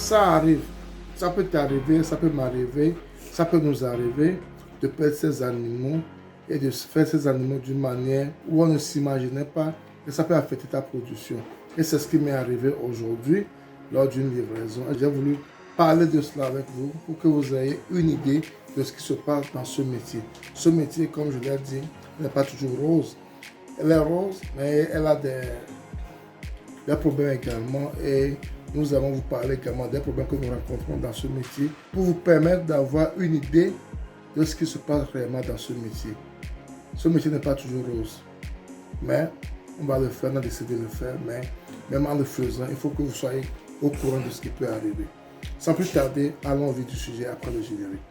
ça arrive. Ça peut t'arriver, ça peut m'arriver, ça peut nous arriver de perdre ces animaux et de faire ces animaux d'une manière où on ne s'imaginait pas que ça peut affecter ta production. Et c'est ce qui m'est arrivé aujourd'hui lors d'une livraison. J'ai voulu parler de cela avec vous pour que vous ayez une idée de ce qui se passe dans ce métier. Ce métier, comme je l'ai dit, n'est pas toujours rose. Elle est rose, mais elle a des problèmes également. Et nous allons vous parler également des problèmes que nous rencontrons dans ce métier pour vous permettre d'avoir une idée de ce qui se passe réellement dans ce métier. Ce métier n'est pas toujours rose, mais on va le faire, on a décidé de le faire, mais même en le faisant, il faut que vous soyez au courant de ce qui peut arriver. Sans plus tarder, allons au vif du sujet après le générique.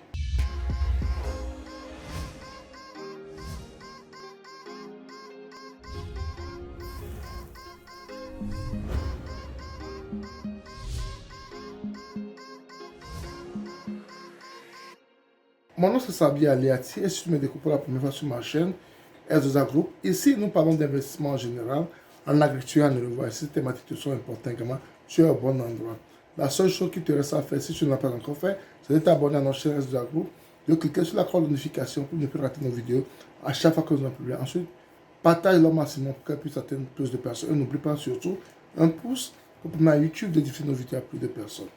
Mon nom c'est Sabi Aliati et si tu me découvres pour la première fois sur ma chaîne, S2A Group. Ici, nous parlons d'investissement en général, en agriculture, en élevage. Si tes thématiques te sont importantes également, tu es au bon endroit. La seule chose qui te reste à faire, si tu ne l'as pas encore fait, c'est de t'abonner à notre chaîne S2A Group, de cliquer sur la cloche de notification pour ne plus rater nos vidéos à chaque fois que nous en publions. Ensuite, partage-le au maximum pour qu'elle puisse atteindre plus de personnes. Et n'oublie pas surtout un pouce pour permettre à YouTube de diffuser nos vidéos à plus de personnes.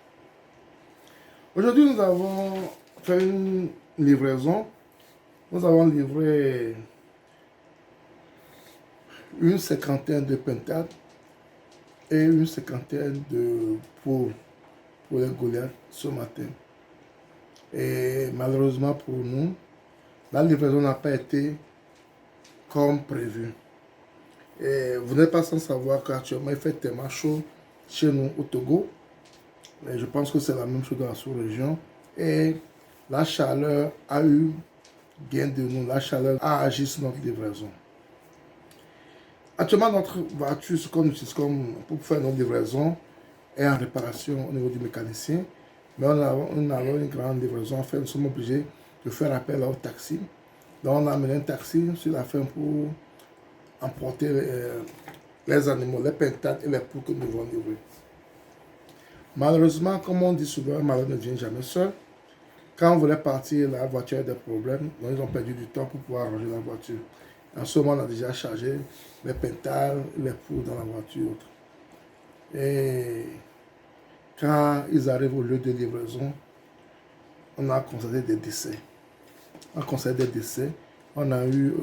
Aujourd'hui, nous avons fait une livraison. Nous avons livré une cinquantaine de pentades et une cinquantaine de pots pour les Goliaths ce matin. Et malheureusement pour nous, la livraison n'a pas été comme prévu. Et vous n'êtes pas sans savoir qu'actuellement il fait tellement chaud chez nous au Togo. Et je pense que c'est la même chose dans la sous-région. Et la chaleur a eu gain de nous. La chaleur a agi sur notre livraison. Actuellement, notre voiture, ce qu'on utilise pour faire nos livraisons, est en réparation au niveau du mécanicien. Mais on a une grande livraison. En fait, nous sommes obligés de faire appel au taxi. Donc, on a amené un taxi sur la ferme pour emporter les animaux, les pentades et les poules que nous devons livrer. Malheureusement, comme on dit souvent, un malheur ne vient jamais seul. Quand on voulait partir, la voiture a des problèmes. Donc, ils ont perdu du temps pour pouvoir ranger la voiture. En ce moment, on a déjà chargé les pentades, les poules dans la voiture. Et quand ils arrivent au lieu de livraison, on a constaté des décès. On a constaté des décès. On a eu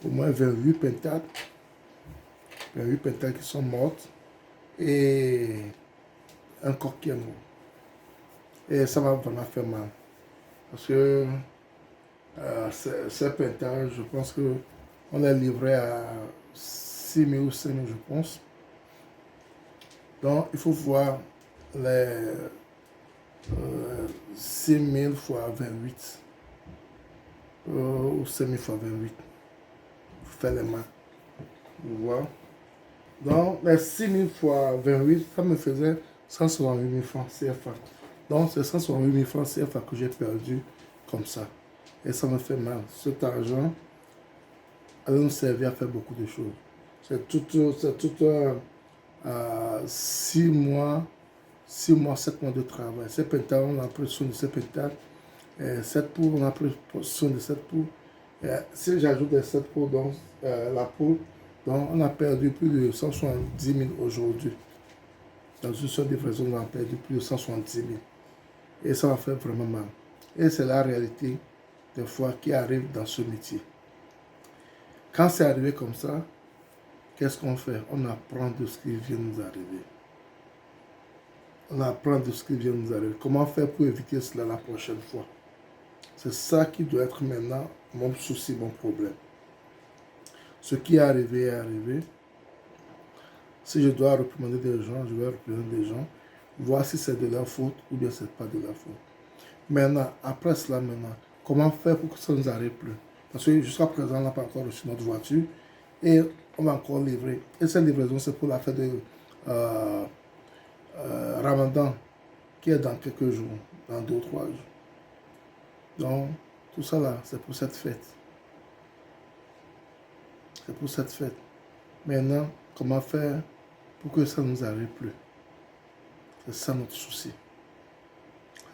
au moins 28 pentades. 28 pentades qui sont mortes. Et un coq qui est mort. Et ça va vraiment faire mal. Parce que ces pentades, je pense qu'on est livré à 6 000 ou 5 000, je pense. Donc, il faut voir les 6 000 fois 28. Ou 5 000 fois 28. Vous faites les maths. Vous voyez. Donc, les 6 000 fois 28, ça me faisait 168 000 francs CFA. Donc, c'est 168 000 francs CFA que j'ai perdu comme ça. Et ça me fait mal. Cet argent allait nous servir à faire beaucoup de choses. C'est tout 6 mois, 7 mois de travail. Ces pentades, on a pris soin de ces pentades. 7 poules, on a pris soin de 7 poules. Si j'ajoute les 7 poules dans la poule, donc on a perdu plus de 170 000 aujourd'hui. Dans une seule livraison, on a perdu plus de 170 000. Et ça va faire vraiment mal. Et c'est la réalité des fois qui arrive dans ce métier. Quand c'est arrivé comme ça, qu'est-ce qu'on fait? On apprend de ce qui vient nous arriver. On apprend de ce qui vient nous arriver. Comment faire pour éviter cela la prochaine fois? C'est ça qui doit être maintenant mon souci, mon problème. Ce qui est arrivé est arrivé. Si je dois réprimander des gens, je vais réprimander des gens. Voir si c'est de leur faute ou bien c'est pas de leur faute. Maintenant, après cela, comment faire pour que ça ne nous arrive plus? Parce que jusqu'à présent, on n'a pas encore reçu notre voiture et on va encore livrer. Et cette livraison, c'est pour la fête de Ramadan, qui est dans quelques jours, dans 2 ou 3 jours. Donc, tout ça là, c'est pour cette fête. C'est pour cette fête. Maintenant, comment faire pour que ça ne nous arrive plus? C'est ça notre souci.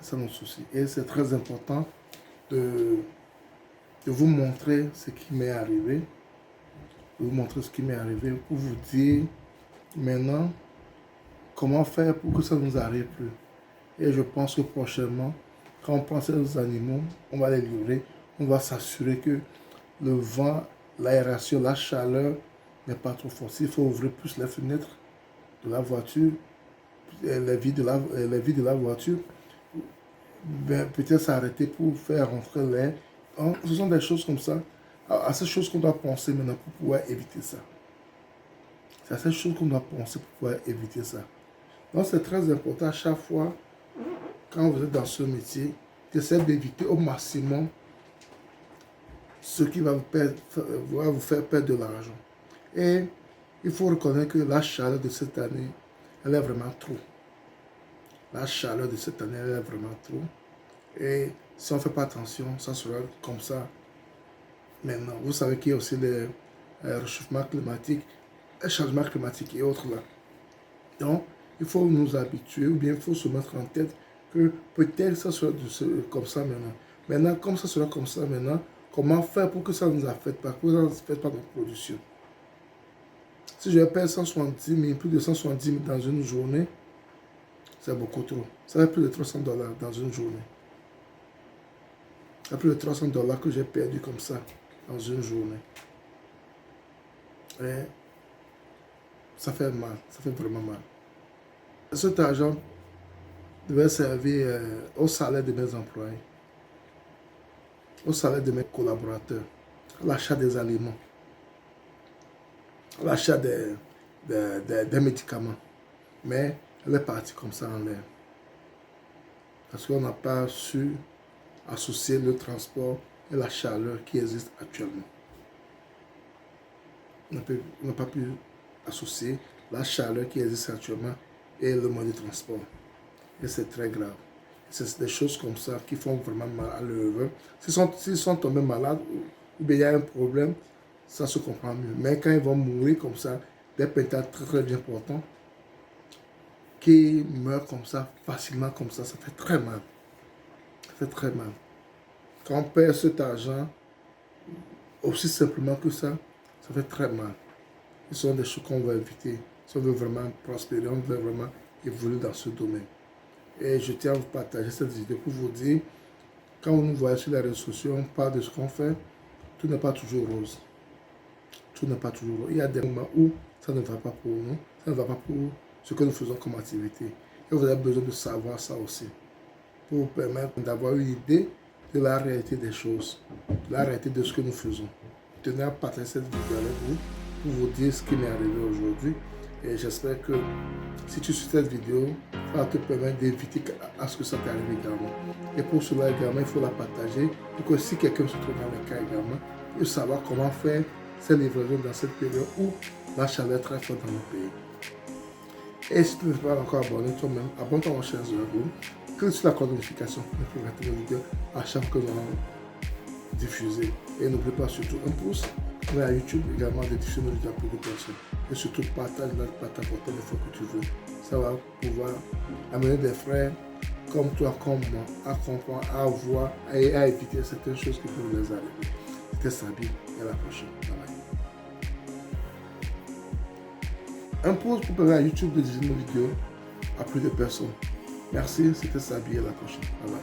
C'est ça notre souci. Et c'est très important de vous montrer ce qui m'est arrivé. De vous montrer ce qui m'est arrivé pour vous dire maintenant comment faire pour que ça ne nous arrive plus. Et je pense que prochainement, quand on prend ces animaux, on va les livrer, on va s'assurer que le vent, l'aération, la chaleur n'est pas trop forte. Il faut ouvrir plus les fenêtres de la voiture, les vitres de la voiture, peut-être s'arrêter pour faire rentrer l'air. Ce sont des choses comme ça. À ces choses qu'on doit penser maintenant pour pouvoir éviter ça. C'est à ces choses qu'on doit penser pour pouvoir éviter ça. Donc c'est très important à chaque fois, quand vous êtes dans ce métier, d'essayer d'éviter au maximum ce qui va vous faire perdre de l'argent. Et il faut reconnaître que la chaleur de cette année, elle est vraiment trop. La chaleur de cette année, elle est vraiment trop. Et si on ne fait pas attention, ça sera comme ça maintenant. Vous savez qu'il y a aussi le réchauffement climatique, le changement climatique et autres là. Donc, il faut nous habituer, ou bien il faut se mettre en tête que peut-être ça sera comme ça maintenant. Maintenant, comme ça sera comme ça maintenant, comment faire pour que ça ne nous affecte pas, pour que ça ne affecte pas notre production. Si je paye 170 000, plus de 170 000 dans une journée, c'est beaucoup trop. Ça fait plus de $300 dans une journée. C'est plus de $300 que j'ai perdu comme ça dans une journée. Et ça fait mal, ça fait vraiment mal. Cet argent devait servir au salaire de mes employés, au salaire de mes collaborateurs, à l'achat des aliments, à l'achat des médicaments. Mais elle est partie comme ça en l'air. Parce qu'on n'a pas su associer le transport et la chaleur qui existe actuellement. On n'a pas pu associer la chaleur qui existe actuellement et le mode de transport. Et c'est très grave. C'est des choses comme ça qui font vraiment mal à l'œuvre. S'ils sont tombés malades ou bien il y a un problème, ça se comprend mieux. Mais quand ils vont mourir comme ça, des pétards très très importants, qui meurent comme ça, facilement comme ça fait très mal. Ça fait très mal. Quand on perd cet argent, aussi simplement que ça fait très mal. Ce sont des choses qu'on va éviter. Si on veut vraiment prospérer, on veut vraiment évoluer dans ce domaine. Et je tiens à vous partager cette vidéo pour vous dire, quand vous nous voyez sur les réseaux sociaux, on parle de ce qu'on fait, tout n'est pas toujours rose. Tout n'est pas toujours rose. Il y a des moments où ça ne va pas pour nous, ça ne va pas pour ce que nous faisons comme activité. Et vous avez besoin de savoir ça aussi, pour vous permettre d'avoir une idée de la réalité des choses, de la réalité de ce que nous faisons. Je tenais à partager cette vidéo avec vous, pour vous dire ce qui m'est arrivé aujourd'hui. Et j'espère que si tu suis cette vidéo, ça va te permettre d'éviter à ce que ça t'arrive également. Et pour cela également, il faut la partager pour que si quelqu'un se trouve dans le cas également, il peut savoir comment faire ces livraisons dans cette période où la chaleur est très forte dans le pays. Et si tu n'es pas encore abonné toi-même, abonne-toi à ma chaîne Zorago, clique sur la cloche de notification pour regarder nos vidéos à chaque fois que nous allons diffuser. Et n'oublie pas surtout un pouce. Mais à YouTube également de diffuser nos vidéos à beaucoup de personnes. Et surtout partage ta portée les fois que tu veux. Ça va pouvoir amener des frères comme toi, comme moi, à comprendre, à voir et à éviter certaines choses qui peuvent les arriver. C'était Sabi et à la prochaine. Bye bye. Un pouce pour permettre à YouTube de diffuser nos vidéos à plus de personnes. Merci, c'était Sabi et à la prochaine. Bye bye.